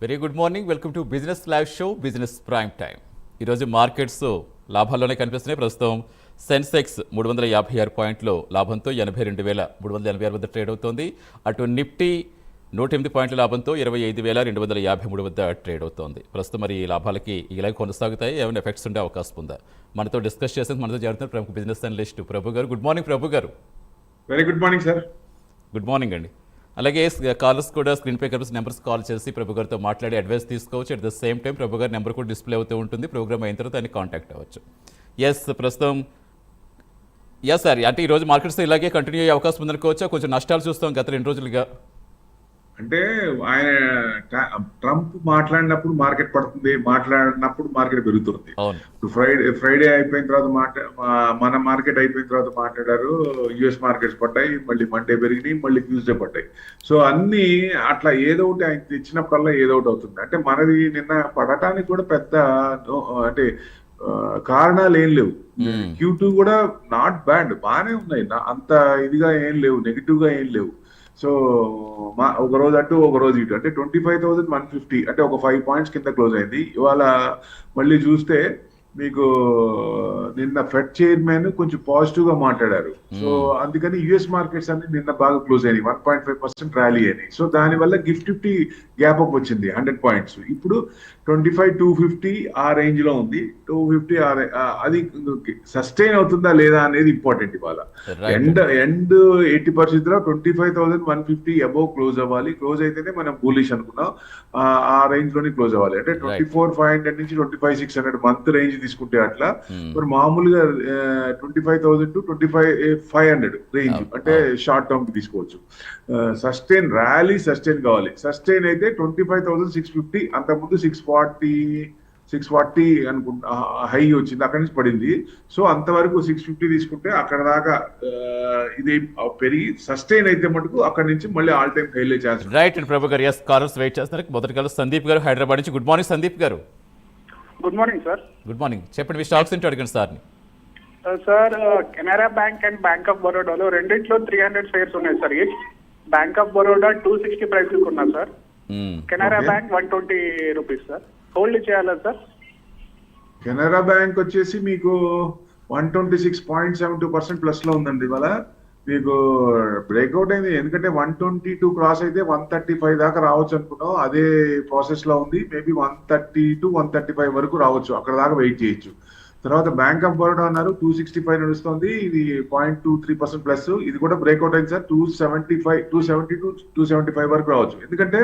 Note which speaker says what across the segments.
Speaker 1: Very good morning. Welcome to business live show business prime time. ఈరోజు markets లాభాల్లోనే కనిపిస్తున్నాయి. ప్రస్తుతం సెన్సెక్స్ 356 పాయింట్లు లాభంతో 82,386 వద్ద ట్రేడ్ అవుతోంది. అటు నిఫ్టీ 108 పాయింట్ల లాభంతో 25,253 వద్ద ట్రేడ్ అవుతోంది. ప్రస్తుతం మరి ఈ లాభాలకి ఇలాగే కొనసాగుతాయి, ఏమైనా ఎఫెక్ట్స్ ఉండే అవకాశం ఉందా? మనతో డిస్కస్ చేసేందుకు మనతో జరుగుతున్న ప్రముఖ బిజినెస్ అనలిస్ట్ ప్రభు గారు. గుడ్ మార్నింగ్ ప్రభు గారు.
Speaker 2: Very good morning sir.
Speaker 1: Good morning అండి. అలాగే కాలర్స్ కూడా స్క్రీన్ పై కనిపిస్తున్న నెంబర్స్ కాల్ చేసి ప్రభు గారితో మాట్లాడి అడ్వైస్ తీసుకోవచ్చు. అట్ ద సేమ్ టైం ప్రభు గారి నెంబర్ కూడా డిస్ప్లే అవుతూ ఉంటుంది. ప్రోగ్రామ్ అయిన తర్వాత ఆయన కాంటాక్ట్ అవ్వచ్చు. ప్రస్తుతం సార్, అంటే ఈరోజు మార్కెట్స్ ఇలాగే కంటిన్యూ అయ్యే అవకాశం ఉందనుకోవచ్చా? కొంచెం నష్టాలు చూస్తాం గత 2 రోజులుగా.
Speaker 2: అంటే ఆయన ట్రంప్ మాట్లాడినప్పుడు మార్కెట్ పడుతుంది, మాట్లాడినప్పుడు మార్కెట్ పెరుగుతుంది. ఫ్రైడే అయిపోయిన తర్వాత మన మార్కెట్ అయిపోయిన తర్వాత మాట్లాడారు, యుఎస్ మార్కెట్స్ పడ్డాయి, మళ్ళీ మండే పెరిగినాయి, మళ్ళీ ట్యూస్డే పడ్డాయి. సో అన్ని అట్లా ఏదో ఒకటి ఆయన తెచ్చినప్పుడల్లా ఏదో ఒకటి అవుతుంది. అంటే మనది నిన్న పడటానికి కూడా పెద్ద అంటే కారణాలు ఏం లేవు. Q2 కూడా నాట్ బ్యాడ్, బాగానే ఉన్నాయి, అంత ఇదిగా ఏం లేవు, నెగిటివ్ గా ఏం లేవు. సో ఒక రోజు అటు ఒక రోజు ఇటు, అంటే 25,150, అంటే ఒక 5 పాయింట్స్ కింద క్లోజ్ అయింది. ఇవాళ మళ్ళీ చూస్తే మీకు నిన్న ఫెడ్ చైర్మన్ కొంచెం పాజిటివ్ గా మాట్లాడారు. సో అందుకని యుఎస్ మార్కెట్స్ అన్ని నిన్న బాగా క్లోజ్ అయినాయి, 1.5% ర్యాలీ అయినాయి. సో దానివల్ల నిఫ్టీ గ్యాప్ అప్ వచ్చింది 100 పాయింట్స్. ఇప్పుడు 25,250 ఆ రేంజ్ లో ఉంది. 250 అది సస్టైన్ అవుతుందా లేదా అనేది ఇంపార్టెంట్. ఇవాళ ఎండ్ 80% లో 25,150 అబౌవ్ క్లోజ్ అవ్వాలి. క్లోజ్ అయితేనే మనం బులిష్ అనుకున్నాం. ఆ రేంజ్ లోనే క్లోజ్ అవ్వాలి. అంటే 24,500 నుంచి 25,600 మంత్ రేంజ్ తీసుకుంటే అట్లా. మరి మామూలుగా 25,000 to 25,500 రేంజ్ అంటే షార్ట్ టర్మ్ కి తీసుకోవచ్చు. సస్టైన్ ర్యాలీ సస్టైన్ కావాలి. సస్టైన్ అయితే 25,650, అంతకుముందు 640 అనుకుంటా హై వచ్చింది, అక్కడి నుంచి పడింది. సో అంతవరకు 650 తీసుకుంటే అక్కడ దాకా ఇది పెరిగి సస్టైన్ అయితే మటుకు అక్కడ నుంచి మళ్ళీ ఆల్ టైమ్ హైలే ఛాన్స్.
Speaker 1: రైట్ అండ్ ప్రభు గారు, కాలర్స్ వెయిట్ చేస్తున్నారు. మొదటి కాలర్ సందీప్ గారు హైదరాబాద్ నుంచి. గుడ్ మార్నింగ్ సందీప్ గారు.
Speaker 3: Good morning sir.
Speaker 1: Good morning. చెప్పండి, మీ స్టాక్స్ ఏంటో అడగండి సార్ని.
Speaker 3: Sir, Canara bank and bank of బరోడాలో రెండిట్లో 300 షేర్స్ ఉన్నాయి sir. Bank of Baroda 260 price ఉన్నా sir. Canara bank 120 rupees sir. Hold చేయాలా సార్?
Speaker 2: కెనరా బ్యాంక్ వచ్చేసి మీకు 126.72% ప్లస్ లో ఉందండి. ఇవాళ మీకు బ్రేక్అవుట్ అయింది, ఎందుకంటే 122 క్రాస్ అయితే 135 దాకా రావచ్చు అనుకున్నాం. అదే ప్రాసెస్ లో ఉంది. మేబీ 130 to 135 వరకు రావచ్చు, అక్కడ దాకా వెయిట్ చేయొచ్చు. తర్వాత బ్యాంక్ ఆఫ్ బరోడా అన్నారు 265 నడుస్తుంది, ఇది 0.23% ప్లస్. ఇది కూడా బ్రేక్అవుట్ అయింది సార్. 270 to 275 వరకు రావచ్చు. ఎందుకంటే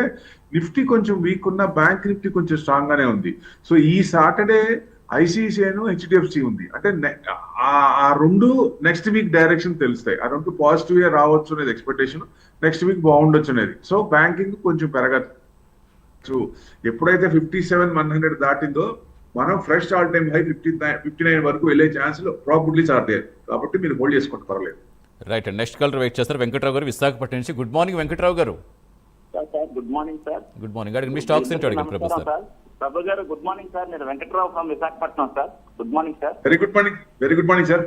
Speaker 2: నిఫ్టీ కొంచెం వీక్ ఉన్న, బ్యాంక్ నిఫ్టీ కొంచెం స్ట్రాంగ్ గానే ఉంది. సో ఈ సాటర్డే ICICI HDFC ఉంది. అంటే ఆ రెండు నెక్స్ట్ వీక్ డైరెక్షన్ తెలుస్తాయి. ఆ రెండు పాజిటివ్ గా రావచ్చు అనేది ఎక్స్పెక్టేషన్. నెక్స్ట్ వీక్ బాగుండొచ్చు అనేది. సో బ్యాంకింగ్ కొంచెం పెరగచ్చు. ఎప్పుడైతే 57,100 దాటిందో మనం ఫ్రెష్ ఆల్ టైమ్ హై 59 వరకు వెళ్ళే ఛాన్స్ ప్రాబిలిటీస్ ఆర్ దేర్. కాబట్టి మీరు హోల్డ్ చేసుకుంటే పర్లేదు.
Speaker 1: Right and next caller wait చేస్తారు. వెంకట్రావు గారు విశాఖపట్నం నుంచి. Good morning Venkatrao garu.
Speaker 4: Good morning sir.
Speaker 1: Good morning. అడిగి మీ స్టాక్స్ ఏంటో అడిగారు ప్రభు సార్.
Speaker 4: ప్రభు గారు గుడ్ మార్నింగ్ సార్. నేను Venkatrao from Visakhapatnam sir. Good morning sir.
Speaker 2: Very good morning. Very good morning sir.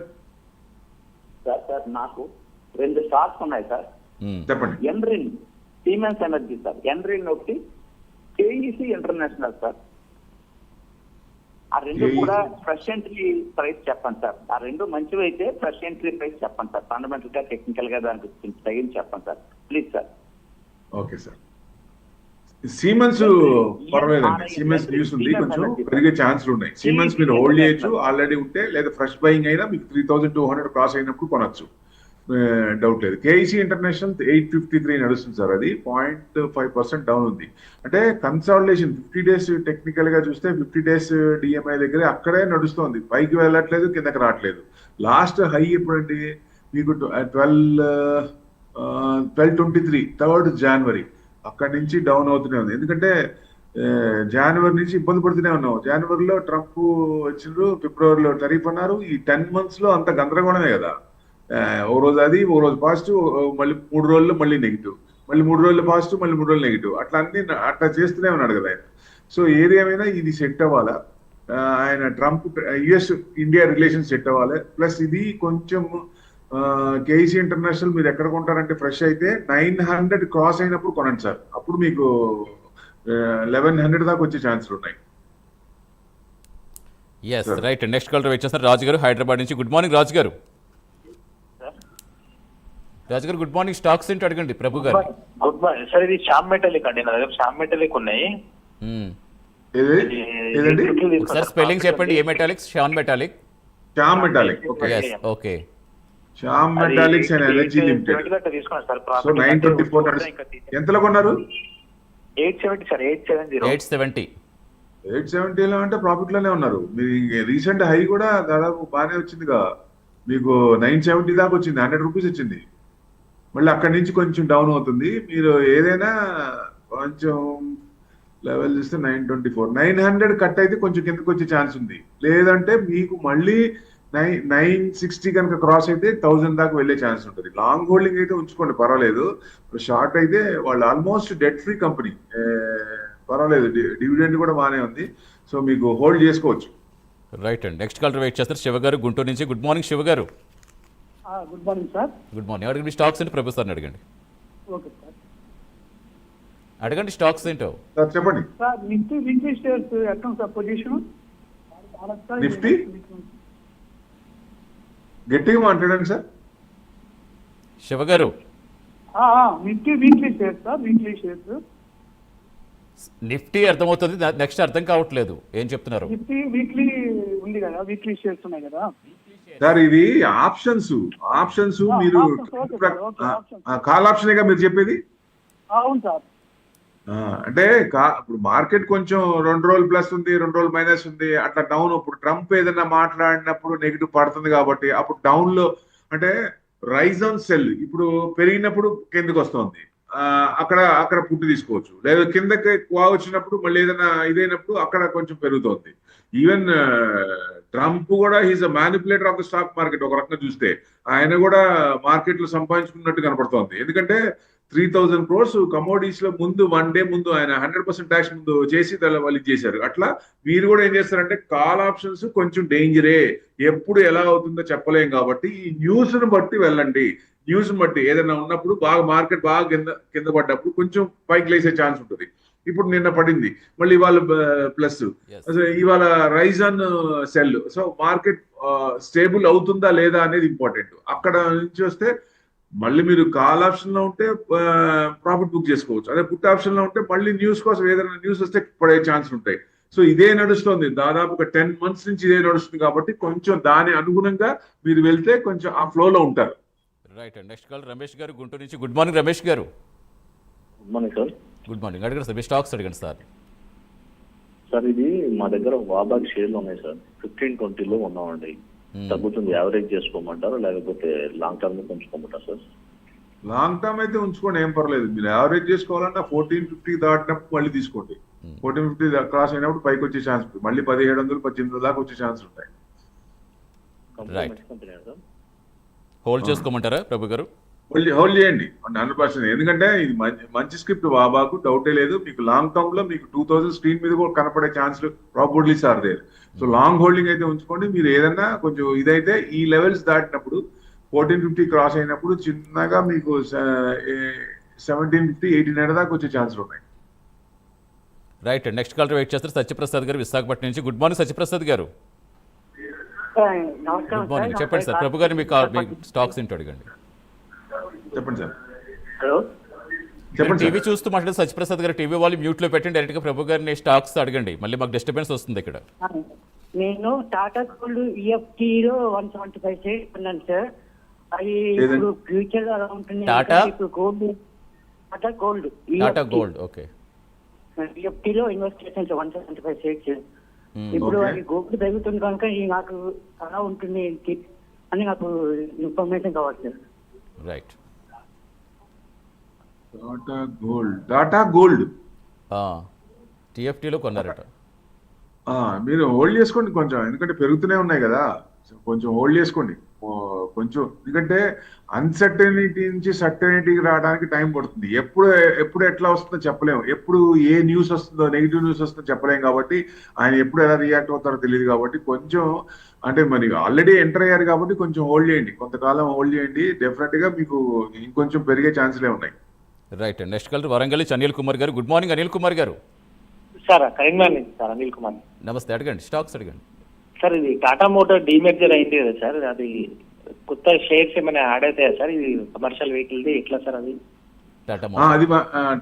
Speaker 4: Sir నాకు 2 స్టాక్స్ ఉన్నాయి సార్.
Speaker 2: చెప్పండి.
Speaker 4: Enrin Siemens energy sir. Enrin ఒకటి, KEC ఇంటర్నేషనల్ సార్. ఆ రెండు కూడా ఫ్రెష్ ఎంట్రీ ప్రైస్ చెప్పండి సార్. ఆ రెండు మంచివి అయితే ఫ్రెష్ ఎంట్రీ ప్రైస్ చెప్పండి సార్. ఫండమెంటల్ గా, టెక్నికల్ గా దానికి తగిన చెప్పండి sir, please sir.
Speaker 2: Okay sir. Siemens పర్వాలేదండి. సీమెన్స్ న్యూస్ ఉంది, కొంచెం పెరిగే ఛాన్స్లు ఉన్నాయి. సీమెన్స్ మీరు హోల్డ్ చేయొచ్చు ఆల్రెడీ ఉంటే, లేదా ఫ్రెష్ బయింగ్ అయినా మీకు 3,200 క్రాస్ అయినప్పుడు కొనొచ్చు, డౌట్ లేదు. KEC ఇంటర్నేషనల్ 853 నడుస్తుంది సార్. అది 0.5% డౌన్ ఉంది. అంటే కన్సాలిడేషన్ 50 days టెక్నికల్ గా చూస్తే 50 days DMI దగ్గర అక్కడే నడుస్తుంది, పైకి వెళ్ళట్లేదు, కిందకి రావట్లేదు. లాస్ట్ హై ఎప్పుడండి మీకు 1223 3rd January, అక్కడి నుంచి డౌన్ అవుతూనే ఉంది. ఎందుకంటే జనవరి నుంచి ఇబ్బంది పడుతూనే ఉన్నాం. జనవరిలో ట్రంప్ వచ్చిండ్రు, ఫిబ్రవరిలో టరీఫ్ అన్నారు. ఈ 10 months లో అంత గందరగోళమే కదా. ఓ రోజు అది, ఓ రోజు పాజిటివ్, మళ్ళీ 3 రోజుల్లో మళ్ళీ నెగిటివ్, మళ్ళీ 3 రోజులు పాజిటివ్, మళ్ళీ 3 రోజులు నెగిటివ్, అట్లా అన్ని అట్లా చేస్తూనే ఉన్నాడు కదా ఆయన. సో ఏది ఏమైనా ఇది సెట్ అవ్వాలా, ఆయన Trump US India relation set అవ్వాలి. ప్లస్ ఇది కొంచెం KEC ఇంటర్నేషనల్ మీరు ఎక్కడ కొంటారంటే ఫ్రెష్ అయితే 900 క్రాస్ అయినప్పుడు కొనండి సార్. అప్పుడు మీకు 1100 దాకా వచ్చే ఛాన్సులు ఉన్నాయి.
Speaker 1: Yes right. Next caller wait చేస్తారు రాజు గారు హైదరాబాద్ నుంచి. గుడ్ మార్నింగ్ రాజు గారు. రాజు గారు గుడ్ మార్నింగ్. స్టాక్స్ ఏంటి అడగండి ప్రభు గారు.
Speaker 5: Good morning sir. ఇది శ్యామ్ మెటాలిక్ అండి, నా దగ్గర శ్యామ్ మెటాలిక్ ఉన్నాయి.
Speaker 1: సార్ స్పెల్లింగ్ చెప్పండి. ఏ metallics? Shyam metallic.
Speaker 2: Shyam metallic.
Speaker 1: Okay.
Speaker 2: Shyam metallics and energy limited. So 924 ఎంతలో కొన్నారు?
Speaker 5: 870 సార్. 870.
Speaker 2: 870లో అంటే ప్రాఫిట్ లోనే ఉన్నారు. మీ రీసెంట్ హై కూడా దాదాపు బాగానే వచ్చిందిగా, మీకు 970 దాకా వచ్చింది, 100 రూపీస్ వచ్చింది. మళ్ళీ అక్కడి నుంచి కొంచెం డౌన్ అవుతుంది. మీరు ఏదైనా కొంచెం లెవెల్ చూస్తే 924, 900 కట్ అయితే కొంచెం కిందకి వచ్చే ఛాన్స్ ఉంది. లేదంటే మీకు మళ్ళీ 960 కనుక క్రాస్ అయితే 1000 దాకా వెళ్ళే ఛాన్స్ ఉంటుంది. లాంగ్ హోల్డింగ్ అయితే ఉంచుకోండి, పర్వాలేదు. షార్ట్ అయితే వాళ్ళు ఆల్మోస్ట్ డెట్ ఫ్రీ కంపెనీ, పర్వాలేదు. డివిడెండ్ కూడా బాగానే ఉంది. సో మీకు హోల్డ్ చేసుకోవచ్చు.
Speaker 1: రైట్ అండి. నెక్స్ట్ కాలర్ వెయిట్ చేస్తారు శివ గారు గుంటూరు నుంచి. గుడ్ మార్నింగ్ శివ గారు.
Speaker 3: Good morning sir.
Speaker 1: Good morning. అడగండి స్టాక్స్ ఏంటి ప్రభు సార్ని అడగండి.
Speaker 3: Okay sir.
Speaker 1: అడగండి స్టాక్స్ ఏంటో.
Speaker 2: సార్ చెప్పండి.
Speaker 3: సార్ నిఫ్టీ వీక్లీ షేర్స్ ఎట్లా సార్ పొజిషన్?
Speaker 2: నిఫ్టీ గట్టిగా మాట్లాడండి సార్.
Speaker 1: శివ గారు
Speaker 3: Nifty weekly shares sir, weekly shares.
Speaker 1: Nifty అర్థమవుతుంది, నెక్స్ట్ అర్థం కావట్లేదు ఏం చెప్తున్నారు.
Speaker 3: నిఫ్టీ వీక్లీ ఉంది కదా, వీక్లీ షేర్స్ ఉన్నాయి కదా
Speaker 2: సార్. ఇది ఆప్షన్స్ మీరు కాల్ ఆప్షనేగా మీరు చెప్పేది?
Speaker 3: అవును సార్.
Speaker 2: అంటే ఇప్పుడు మార్కెట్ కొంచెం 2 రోజులు ప్లస్ ఉంది, 2 రోజులు మైనస్ ఉంది, అట్లా డౌన్. ఇప్పుడు ట్రంప్ ఏదైనా మాట్లాడినప్పుడు నెగిటివ్ పడుతుంది కాబట్టి అప్పుడు డౌన్ లో అంటే రైజ్ ఆన్ సెల్. ఇప్పుడు పెరిగినప్పుడు కిందకి వస్తుంది, అక్కడ పుట్టి తీసుకోవచ్చు. లేదా కిందకి వచ్చినప్పుడు మళ్ళీ ఏదైనా ఇదైనప్పుడు అక్కడ కొంచెం పెరుగుతోంది. ఈవెన్ ట్రంప్ కూడా he's a manipulator of the stock market. ఒక రకంగా చూస్తే ఆయన కూడా మార్కెట్ లో సంపాదించుకున్నట్టు కనపడుతోంది. ఎందుకంటే 3000 crores కమోడిటీస్ లో ముందు 1 day ముందు ఆయన 100% ట్యాక్స్ ముందు చేసి వాళ్ళు చేశారు. అట్లా మీరు కూడా ఏం చేస్తారంటే కాల్ ఆప్షన్స్ కొంచెం డేంజరే, ఎప్పుడు ఎలా అవుతుందో చెప్పలేం. కాబట్టి ఈ న్యూస్ ను బట్టి వెళ్ళండి. న్యూస్ బట్టి ఏదైనా ఉన్నప్పుడు బాగా మార్కెట్ బాగా కింద పడ్డప్పుడు కొంచెం పైకి లేసే ఛాన్స్ ఉంటుంది. ఇప్పుడు నిన్న పడింది, మళ్ళీ ఇవాళ ప్లస్, ఇవాళ rise on sell. So market stable అవుతుందా లేదా అనేది ఇంపార్టెంట్. అక్కడ నుంచి వస్తే మళ్ళీ మీరు కాల్ ఆప్షన్ లో ఉంటే ప్రాఫిట్ బుక్ చేసుకోవచ్చు. అదే పుట్ ఆప్షన్ లో ఉంటే మళ్ళీ న్యూస్ కోసం ఏదైనా న్యూస్ వస్తే పడే ఛాన్స్ ఉంటాయి. సో ఇదే నడుస్తుంది, దాదాపు ఒక 10 months నుంచి ఇదే నడుస్తుంది. కాబట్టి కొంచెం దాని అనుగుణంగా మీరు వెళ్తే కొంచెం ఆ ఫ్లోలో ఉంటారు.
Speaker 1: Right and next call Ramesh గారు గుంటూరు నుంచి. గుడ్ మార్నింగ్ రమేష్ గారు.
Speaker 5: Good morning sir.
Speaker 1: Good morning. అడగండి సార్, మీ స్టాక్స్ అడగండి సార్.
Speaker 5: సార్ ఇది మా దగ్గర వాబాక్ షేర్లు ఉన్నాయి సార్, 15-20లో ఉన్నామండి. తగ్గుతుంది, యావరేజ్ చేసుకోమంటారా లేకపోతే లాంగ్ టర్మ్ ఉంచుకోమంటారా సార్?
Speaker 2: లాంగ్ టర్మ్ అయితే ఉంచుకోండి, ఏం పర్లేదు. మీరు యావరేజ్ చేసుకోవాలన్నా 1450 దాటినప్పుడు మళ్ళీ తీసుకోండి. 1450 క్రాస్ అయినప్పుడు పైకి వచ్చే ఛాన్స్ ఉంటుంది. మళ్ళీ 1700-1800 దాకా వచ్చే ఛాన్స్ ఉంటాయి.
Speaker 1: హోల్డ్ చేసుకోమంటారా ప్రభు గారు?
Speaker 2: హోల్డ్ చేయండి 100%. ఎందుకంటే ఇది మంచి స్క్రిప్ట్ వాబాకు, డౌటే లేదు. మీకు లాంగ్ టర్మ్ లో మీకు 2000 స్క్రీన్ మీద కూడా కనపడే ఛాన్స్లు probabilities are there. So long holding అయితే ఉంచుకోండి. మీరు ఏదన్నా కొంచెం ఇదైతే ఈ లెవెల్స్ దాటినప్పుడు 1450 క్రాస్ అయినప్పుడు చిన్నగా మీకు 1750-1800 దాకా వచ్చే ఛాన్స్లు ఉన్నాయి.
Speaker 1: రైట్. నెక్స్ట్ కాల్ వెయిట్ చేస్తారు సత్యప్రసాద్ గారు విశాఖపట్నం నుంచి. గుడ్ మార్నింగ్ సత్యప్రసాద్ గారు. Good morning. చెప్పండి సార్, ప్రభు గారు మీ స్టాక్స్ ఏంటో అడగండి.
Speaker 2: చెప్పండి సార్.
Speaker 5: హలో
Speaker 2: చెప్పండి.
Speaker 1: టీవీ చూస్తూ మాట్లాడే సత్యప్రసాద్ గారు టీవీ వాళ్ళు మ్యూట్ లో పెట్టండి. డైరెక్ట్ గా ప్రభు గారిని స్టాక్స్ అడగండి, మళ్ళీ మాకు డిస్టర్బెన్స్ వస్తుంది ఇక్కడ.
Speaker 6: నేను టాటా గోల్డ్ ఈఎఫ్టీలో 175 షేర్స్ ఉన్నాను సార్. అది ఇప్పుడు ఫ్యూచర్ అలా ఉంటుంది.
Speaker 1: Tata
Speaker 6: gold
Speaker 1: Tata gold okay.
Speaker 6: ఈఎఫ్టీలో ఇన్వెస్ట్ చేశాను సార్ 175 షేర్స్. ఇప్పుడు అది గోల్డ్ తగ్గుతుంది కనుక నాకు అలా ఉంటుంది అని నాకు ఇన్ఫర్మేషన్ కావాలి సార్.
Speaker 1: రైట్.
Speaker 2: టాటా గోల్డ్
Speaker 1: టీఎఫ్టీలో కొన్నారట.
Speaker 2: మీరు హోల్డ్ చేసుకోండి కొంచెం, ఎందుకంటే పెరుగుతూనే ఉన్నాయి కదా. కొంచెం హోల్డ్ చేసుకోండి కొంచెం, ఎందుకంటే అన్సర్టనిటీ నుంచి సర్టనిటీకి రావడానికి టైం పడుతుంది. ఎప్పుడు ఎట్లా వస్తుందో చెప్పలేము, ఎప్పుడు ఏ న్యూస్ వస్తుందో నెగిటివ్ న్యూస్ వస్తుందో చెప్పలేము. కాబట్టి ఆయన ఎప్పుడు ఎలా రియాక్ట్ అవుతారో తెలియదు. కాబట్టి కొంచెం అంటే మరి ఆల్రెడీ ఎంటర్ అయ్యారు కాబట్టి కొంచెం హోల్డ్ చేయండి, కొంతకాలం హోల్డ్ చేయండి. డెఫినెట్ గా మీకు ఇంకొంచెం పెరిగే ఛాన్సులే ఉన్నాయి.
Speaker 1: రైట్. నెక్స్ట్ కాల్ వరంగల్ నుంచి అనిల్ కుమార్ గారు. గుడ్ మార్నింగ్ అనిల్ కుమార్ గారు.
Speaker 7: సార్ కరీంనగర్ నుంచి సార్ అనిల్ కుమార్.
Speaker 1: నమస్తే, అడగండి, స్టాక్స్ అడగండి.
Speaker 7: సార్ ఇది టాటా మోటార్ డీమెర్జర్ అయింది కదా సార్, అది కొత్త షేర్స్ ఏమైనా యాడ్ అవుతాయా సార్? ఇది కమర్షియల్ వెహికల్ది ఎట్లా సార్ అది?
Speaker 1: టాటా
Speaker 2: అది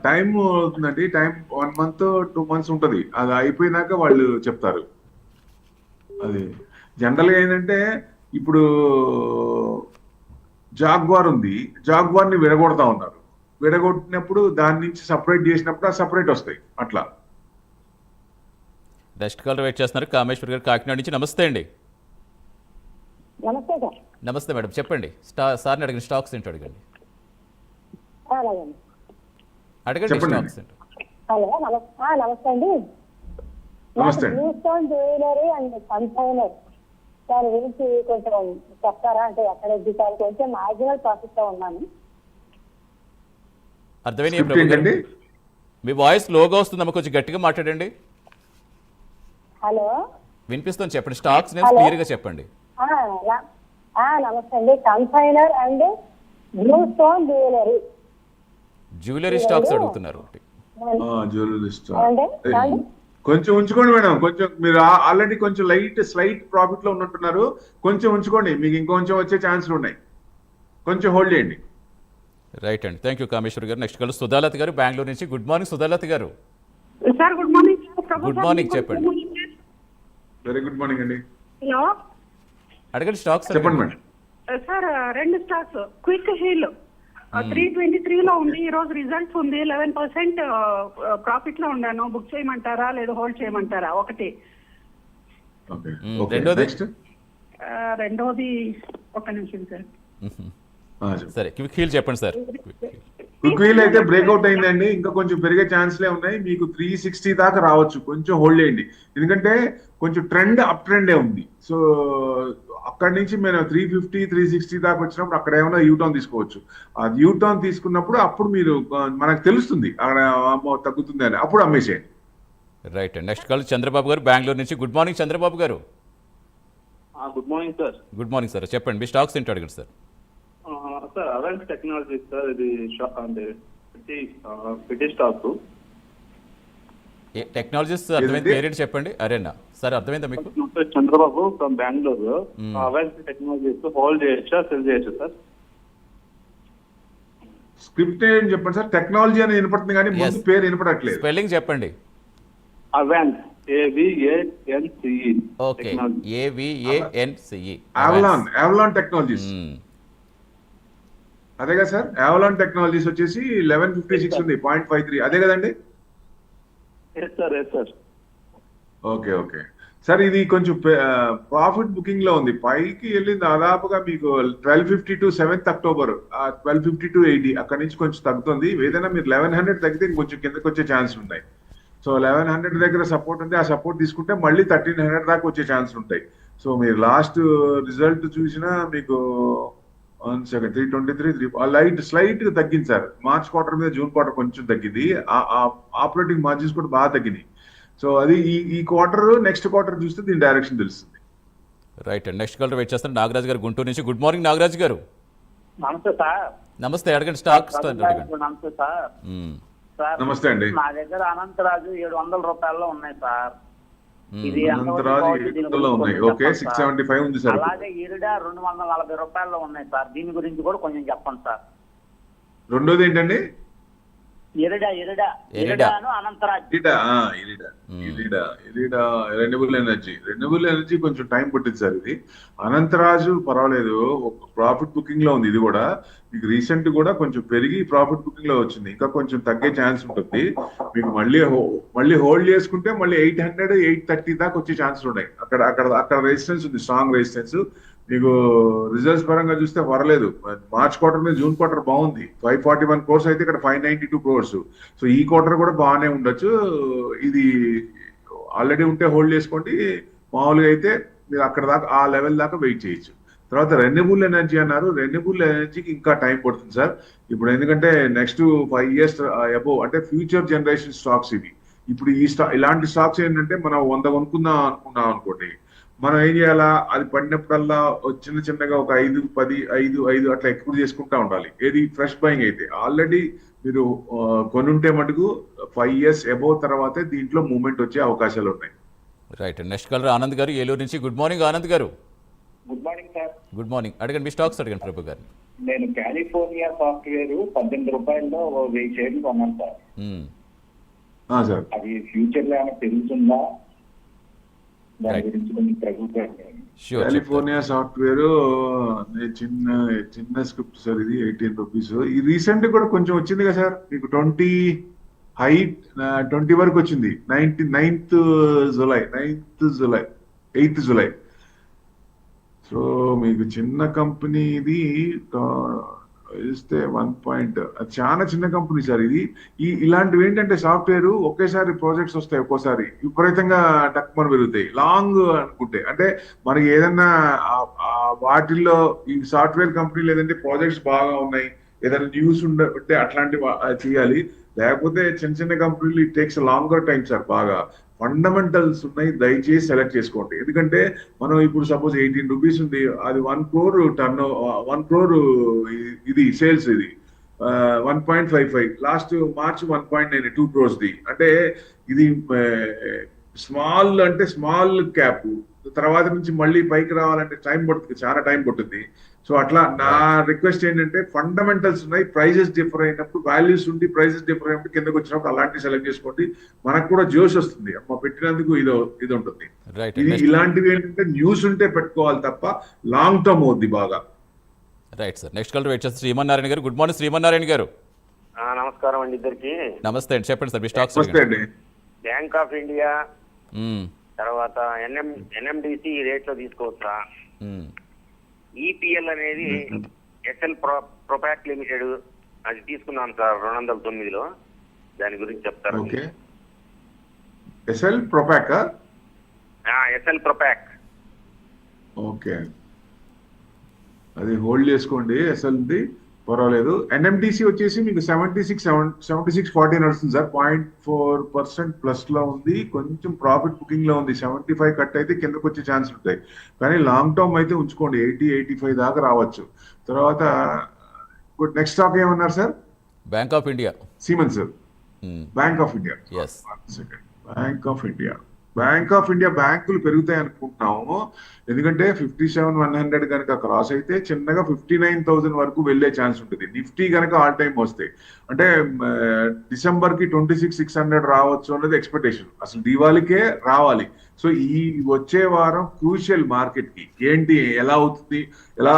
Speaker 2: టైం అవుతుందండి. టైం 1 month 2 months ఉంటది. అది అయిపోయినాక వాళ్ళు చెప్తారు. అది జనరల్ గా ఏంటంటే ఇప్పుడు జాగ్వార్ ఉంది, జాగ్వార్ ని విడగొడతా ఉన్నారు. విడగొట్టినప్పుడు దాని నుంచి సపరేట్ చేసినప్పుడు ఆ సపరేట్ వస్తాయి అట్లా.
Speaker 1: నెక్స్ట్ కాల్ వెయిట్ చేస్తున్నారు కామేశ్వర్ గారు కాకినాడ నుంచి. నమస్తే అండి.
Speaker 8: నమస్తే సార్.
Speaker 1: నమస్తే మేడం, చెప్పండి. సార్ని అడిగిన స్టాక్స్ ఏంటో అడగండి. అడగండి స్టాక్స్ ఏంటో.
Speaker 8: హలో, నమస్తే అండి.
Speaker 2: నమస్తే.
Speaker 8: Blue stone jewellery and consignor దాని గురించి కొంచెం చెప్తారా? అంటే ఎక్కడ ఎగ్గుతారు, కొంచెం మార్జినల్ ప్రాఫిట్ లో ఉన్నాను.
Speaker 1: అర్థమైనా
Speaker 2: స్క్రిప్ట్ ఏంటండి?
Speaker 1: మీ వాయిస్ లోగా వస్తుందమ్మా, కొంచెం గట్టిగా మాట్లాడండి.
Speaker 8: హలో,
Speaker 1: వినిపిస్తుంది, చెప్పండి. స్టాక్స్ నేమ్స్ క్లియర్గా చెప్పండి.
Speaker 8: నమస్తే అండి. Consignor and blue stone jewellery.
Speaker 1: Jewellery stocks అడుగుతున్నారు.
Speaker 2: జ్యువెలరీ స్టాక్ కొంచెం ఉంచుకోండి మేడం. కొంచెం మీరు ఆల్రెడీ కొంచెం స్లైట్ ప్రాఫిట్ లో ఉన్నట్టున్నారు. కొంచెం ఉంచుకోండి, మీకు ఇంకొంచెం వచ్చే ఛాన్సులు ఉన్నాయి. కొంచెం హోల్డ్ చేయండి.
Speaker 1: రైట్ అండి, థ్యాంక్ యూ కామేశ్వర్ గారు. నెక్స్ట్ కాల్ సుధాలత గారు బెంగళూరు నుంచి. గుడ్ మార్నింగ్ సుధాలత గారు.
Speaker 9: Sir good morning.
Speaker 1: Good morning, చెప్పండి.
Speaker 2: వెరీ గుడ్ మార్నింగ్ అండి.
Speaker 9: హలో,
Speaker 1: అడగండి స్టాక్స్.
Speaker 2: చెప్పండి మేడం.
Speaker 9: సార్ రెండు స్టాక్స్ క్విక్ హీల్ 323 లో ఉంది. ఈ రోజు రిజల్ట్స్ ఉంది. 11% ప్రాఫిట్ లో ఉన్నాను. బుక్ చేయమంటారా లేదా హోల్డ్ చేయమంటారా? ఒకటి. రెండోది ఒక నిమిషం సార్.
Speaker 1: సరే, క్విక్ హీల్ చెప్పండి సార్.
Speaker 2: క్విక్ వీల్ అయితే బ్రేక్అవుట్ అయిందండి. ఇంకా కొంచెం పెరిగే ఛాన్స్లే ఉన్నాయి. మీకు 360 దాకా రావచ్చు. కొంచెం హోల్డ్ చేయండి, ఎందుకంటే కొంచెం ట్రెండ్ అప్ ట్రెండే ఉంది. సో అక్కడి నుంచి మేము 350 360 దాకా వచ్చినప్పుడు అక్కడ ఏమైనా యూటర్న్ తీసుకోవచ్చు. ఆ యూటర్న్ తీసుకున్నప్పుడు అప్పుడు మీరు మనకు తెలుస్తుంది అక్కడ తగ్గుతుంది అని, అప్పుడు అమ్మేసేయండి.
Speaker 1: రైట్ అండి. నెక్స్ట్ కాల్ చంద్రబాబు గారు బెంగళూరు నుంచి. గుడ్ మార్నింగ్ చంద్రబాబు గారు.
Speaker 10: Good morning sir.
Speaker 1: Good morning sir, చెప్పండి. మీ స్టాక్స్ ఏంటో అడగండి సార్.
Speaker 10: సార్ అవాన్స్ టెక్నాలజీ సార్, ఇది అంటే బ్రిటిష్ స్టాక్.
Speaker 1: టెక్నాలజీస్ అర్థమైంది, పేరేంటి చెప్పండి. అరేనా సార్, అర్థమైందా మీకు?
Speaker 10: Chandrababu from Bengaluru. Avance technologies hold చేయొచ్చా, సెల్ చేయొచ్చా సార్?
Speaker 2: స్క్రిప్ట్ ఏం చెప్పండి సార్. టెక్నాలజీ అని వినపడుతుంది కానీ ముందు పేరు వినపడట్లేదు.
Speaker 1: స్పెల్లింగ్ చెప్పండి.
Speaker 10: అవాన్స్ AVANCE.
Speaker 1: Okay, AVANCE.
Speaker 2: అవలాన్ టెక్నాలజీస్. అదే కదా సార్. అవలాన్ టెక్నాలజీస్ వచ్చేసి 1156 ఉంది, 0.53. అదే కదండి? Okay okay sir. ఇది కొంచెం ప్రాఫిట్ బుకింగ్ లో ఉంది. పైకి వెళ్ళింది దాదాపుగా మీకు 1250 to 7th October, 1250 to 80 అక్కడ నుంచి కొంచెం తగ్గుతుంది. ఏదైనా మీరు 1100 తగ్గితే కొంచెం కిందకి వచ్చే ఛాన్స్ ఉంటాయి. సో 1100 దగ్గర సపోర్ట్ ఉంది. ఆ సపోర్ట్ తీసుకుంటే మళ్ళీ 1300 దాకా వచ్చే ఛాన్స్ ఉంటాయి. సో మీరు లాస్ట్ రిజల్ట్ చూసినా మీకు 323 స్లైట్ తగ్గింది సార్. మార్చ్ క్వార్టర్ మీద జూన్ క్వార్టర్ కొంచెం తగ్గింది. ఆపరేటింగ్ మార్జిన్స్ కూడా బాగా తగ్గినాయి. సో అది ఈ క్వార్టర్ నెక్స్ట్ క్వార్టర్ చూస్తే దీని డైరెక్షన్ తెలుస్తుంది.
Speaker 1: రైట్ అండి. నెక్స్ట్ కాల్ వెయిట్ చేస్తాను నాగరాజ్ గారు గుంటూరు నుంచి. గుడ్ మార్నింగ్ నాగరాజ్ గారు.
Speaker 4: నమస్తే సార్.
Speaker 1: నమస్తే, అడగండి స్టాక్స్.
Speaker 4: నమస్తే సార్. సార్
Speaker 2: నమస్తే అండి.
Speaker 4: మా దగ్గర అనంతరాజు 700 రూపాయల్లో ఉన్నాయి సార్. ఇది
Speaker 2: ఉన్నాయి. ఓకే, 675 ఉంది సార్.
Speaker 4: అలాగే ఇరిడా 240 రూపాయల్లో ఉన్నాయి సార్. దీని గురించి కూడా కొంచెం చెప్పండి సార్.
Speaker 2: రెండోది ఏంటండి?
Speaker 4: ఇరిడాను అనంతరాజ్.
Speaker 2: రెన్యూబుల్ ఎనర్జీ కొంచెం టైం పట్టింది సార్. ఇది అనంతరాజు పర్వాలేదు, ప్రాఫిట్ బుకింగ్ లో ఉంది. ఇది కూడా మీకు రీసెంట్ కూడా కొంచెం పెరిగి ప్రాఫిట్ బుకింగ్ లో వచ్చింది. ఇంకా కొంచెం తగ్గే ఛాన్స్ ఉంటుంది. మీకు మళ్ళీ హోల్డ్ చేసుకుంటే మళ్ళీ 800 830 దాకా వచ్చే ఛాన్సులు ఉన్నాయి. అక్కడ రెసిస్టెన్స్ ఉంది, స్ట్రాంగ్ రెసిస్టెన్స్. మీకు రిజల్ట్స్ పరంగా చూస్తే పర్లేదు. మార్చ్ క్వార్టర్ మీద జూన్ క్వార్టర్ బాగుంది. 541 crores అయితే ఇక్కడ 592 crores. సో ఈ క్వార్టర్ కూడా బాగానే ఉండొచ్చు. ఇది ఆల్రెడీ ఉంటే హోల్డ్ చేసుకోండి. మామూలుగా అయితే మీరు అక్కడ దాకా ఆ లెవెల్ దాకా వెయిట్ చేయొచ్చు. తర్వాత రెన్యూబుల్ ఎనర్జీ అన్నారు. రెన్యూబుల్ ఎనర్జీకి ఇంకా టైం పడుతుంది సార్. ఇప్పుడు ఎందుకంటే నెక్స్ట్ 5 years అబోవ్ అంటే ఫ్యూచర్ జనరేషన్ స్టాక్స్ ఇవి. ఇప్పుడు ఇలాంటి స్టాక్స్ ఏంటంటే మనం 100 కొనుక్కుందాం అనుకున్నాం అనుకోండి, మనం ఏం చేయాలా, అది పడినప్పుడల్లా చిన్నగా ఒక 5 10 5 5 అట్లా ఎక్కువ చేసుకుంటా ఉండాలి. ఏది ఫ్రెష్ బయింగ్ అయితే. ఆల్రెడీ మీరు కొనుంటే మటుకు 5 years అబోవ్ తర్వాతే దీంట్లో మూవ్మెంట్ వచ్చే అవకాశాలు ఉన్నాయి.
Speaker 1: రైట్. నెక్స్ట్ కాలర్ ఆనంద్ గారు ఏలూరు నుంచి. గుడ్ మార్నింగ్ ఆనంద్ గారు.
Speaker 11: Good morning sir.
Speaker 1: Good morning. అడగండి, మీ స్టాక్స్ అడగండి ప్రభు గారు.
Speaker 11: నేను కాలిఫోర్నియా సాఫ్ట్వేర్ 18 రూపాయల్లో 1000 షేర్లు కొన్నాను సార్.
Speaker 2: సార్
Speaker 11: అది ఫ్యూచర్ లో ఏమైనా పెరుగుతుందా, దాని గురించి కొంచెం ప్రభుత్వం.
Speaker 2: కాలిఫోర్నియా సాఫ్ట్వేర్ చిన్న స్క్రిప్ట్ సార్, ఇది 18 రూపీస్. ఈ రీసెంట్ కూడా కొంచెం వచ్చింది కదా సార్, మీకు 20 వరకు వచ్చింది. 9th July. సో మీకు చిన్న కంపెనీ ఇది ఇస్తే 1 పాయింట్, చాలా చిన్న కంపెనీ సార్ ఇది. ఇలాంటివి ఏంటంటే సాఫ్ట్వేర్ ఒకేసారి ప్రాజెక్ట్స్ వస్తాయి, ఒక్కోసారి విపరీతంగా టక్మని పెరుగుతాయి లాంగ్ అనుకుంటే. అంటే మనకి ఏదన్నా వాటిల్లో ఈ సాఫ్ట్వేర్ కంపెనీలు ఏదంటే ప్రాజెక్ట్స్ బాగా ఉన్నాయి, ఏదైనా న్యూస్ ఉంటే అట్లాంటివి చేయాలి. లేకపోతే చిన్న చిన్న కంపెనీలు it takes longer time sir. బాగా ఫండమెంటల్స్ ఉన్నాయి, దయచేసి సెలెక్ట్ చేసుకోండి. ఎందుకంటే మనం ఇప్పుడు సపోజ్ 18 రూపీస్ ఉంది, అది 1 crore $1 crore ఇది సేల్స్, ఇది 1.55, లాస్ట్ మార్చ్ 1.9, 2 crores ది. అంటే ఇది స్మాల్ క్యాప్. తర్వాత నుంచి మళ్ళీ పైకి రావాలంటే టైం పడుతుంది, చాలా టైం పడుతుంది. సో అట్లా నా రిక్వెస్ట్ ఏంటంటే ఫండమెంటల్స్ ఉన్నాయి, ప్రైజెస్ డిఫర్ అయినప్పుడు, వాల్యూస్ ఉండి ప్రైజెస్ డిఫర్ అయినప్పుడు కిందకి వచ్చినప్పుడు అలాంటివి సెలెక్ట్ చేసుకోండి. మనకు కూడా జోష్ వస్తుంది, అమ్మ పెట్టినందుకు ఇది ఉంటుంది. ఇది ఇలాంటివి ఏంటంటే న్యూస్ ఉంటే పెట్టుకోవాలి తప్ప లాంగ్ టర్మ్ అవుద్ది బాగా.
Speaker 1: Right sir. Next call wait చేస్తారు శ్రీమన్నారాయణ గారు. గుడ్ మార్నింగ్ శ్రీమన్నారాయణ గారు.
Speaker 12: నమస్కారం అండి ఇద్దరికి.
Speaker 1: నమస్తే అండి, చెప్పండి సార్ మీ స్టాక్స్.
Speaker 2: నమస్తే అండి.
Speaker 12: బ్యాంక్ ఆఫ్ ఇండియా, తర్వాత ఎన్ఎండిసి రేట్ లో తీసుకోవచ్చా? ఈపీఎల్ అనేది ఎస్ఎల్ ప్రొపాక్ లిమిటెడ్, అది తీసుకున్నాం సార్ 209లో, దాని గురించి చెప్తారు.
Speaker 2: ఎస్ఎల్ ప్రొపాక్.
Speaker 12: ఎస్ఎల్ ప్రొపాక్.
Speaker 2: ఓకే, అది హోల్డ్ చేసుకోండి. ఎస్ఎల్ది పర్వాలేదు. ఎన్ఎండిసి వచ్చేసి మీకు 76.40 నడుస్తుంది సార్. 0.4% ప్లస్ లో ఉంది, కొంచెం ప్రాఫిట్ బుకింగ్ లో ఉంది. 75 కట్ అయితే కిందకు వచ్చే ఛాన్స్ ఉంటాయి, కానీ లాంగ్ టర్మ్ అయితే ఉంచుకోండి, 80-85 దాకా రావచ్చు. తర్వాత నెక్స్ట్ స్టాక్ ఏమన్నారు sir?
Speaker 1: Bank of India.
Speaker 2: Siemens. Bank of India. Bank of India బ్యాంకులు పెరుగుతాయి అనుకుంటున్నాము. ఎందుకంటే 57,100 కనుక క్రాస్ అయితే చిన్నగా 59,000 వరకు వెళ్లే ఛాన్స్ ఉంటుంది. నిఫ్టీ కనుక ఆల్ టైమ్ వస్తాయి అంటే డిసెంబర్ కి 26,600 రావచ్చు అన్నది ఎక్స్పెక్టేషన్. అసలు దివాళీకే రావాలి. సో ఈ వచ్చే వారం క్రూషియల్ మార్కెట్ కి ఏంటి, ఎలా అవుతుంది, ఎలా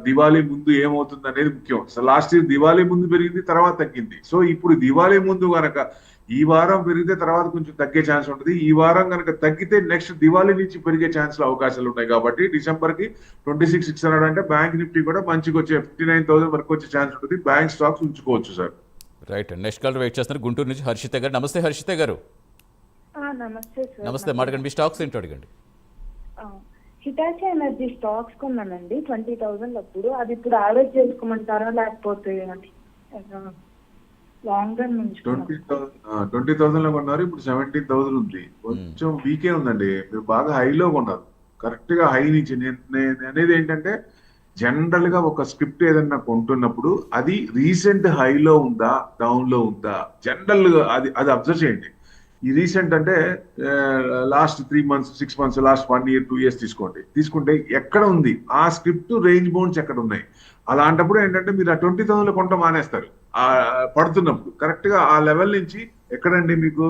Speaker 2: దివాళీ ముందు ఏమవుతుంది అనేది ముఖ్యం. లాస్ట్ ఇయర్ దివాళీ ముందు పెరిగింది, తర్వాత తగ్గింది. సో ఇప్పుడు దివాళీ ముందు కనుక ఈ వారం పెరిగితే తర్వాత కొంచెం తగ్గే ఛాన్స్ ఉంటుంది. ఈ వారం కనుక తగ్గితే నెక్స్ట్ దివాళీ నుంచి పెరిగే ఛాన్స్ల అవకాశాలు ఉన్నాయి. కాబట్టి డిసెంబర్ కి 26,600 అంటే బ్యాంక్ నిఫ్టీ కూడా మంచిగా వచ్చే 59,000 వరకు వచ్చే ఛాన్స్ ఉంటుంది. బ్యాంక్ స్టాక్స్ ఉంచుకోవచ్చు sir.
Speaker 1: Right. Next call wait చేస్తున్నారు గుంటూరు నుంచి హర్షిత గారు. నమస్తే హర్షిత గారు.
Speaker 13: నమస్తే సార్.
Speaker 1: నమస్తే, మాట్లాడండి. మీ స్టాక్స్ ఏంటో అడగండి.
Speaker 13: హిటాచి ఎనర్జీ స్టాక్స్ కొన్నానండి 20,000 అప్పుడు. అది ఇప్పుడు యావరేజ్ చేసుకోమంటారా లేకపోతే లాంగ్ రన్ నుంచి?
Speaker 2: 20,000 లో కొన్నారు, ఇప్పుడు 17,000 ఉంది. కొంచెం వీకే ఉందండి. మీరు బాగా హైలో కొన్నారు, కరెక్ట్ గా హై నుంచి. నేను అనేది ఏంటంటే జనరల్ గా ఒక స్క్రిప్ట్ ఏదన్నా కొంటున్నప్పుడు అది రీసెంట్ హైలో ఉందా, డౌన్ లో ఉందా, జనరల్ గా అది అబ్జర్వ్ చేయండి. ఈ రీసెంట్ అంటే last 3 months 6 months, last 1 year 2 years తీసుకుంటే ఎక్కడ ఉంది ఆ స్క్రిప్ట్, రేంజ్ బౌండ్స్ ఎక్కడ ఉన్నాయి. అలాంటప్పుడు ఏంటంటే మీరు ఆ 20,000 లో కొంట మానేస్తారు. పడుతున్నప్పుడు కరెక్ట్ గా ఆ లెవెల్ నుంచి ఎక్కడండి మీకు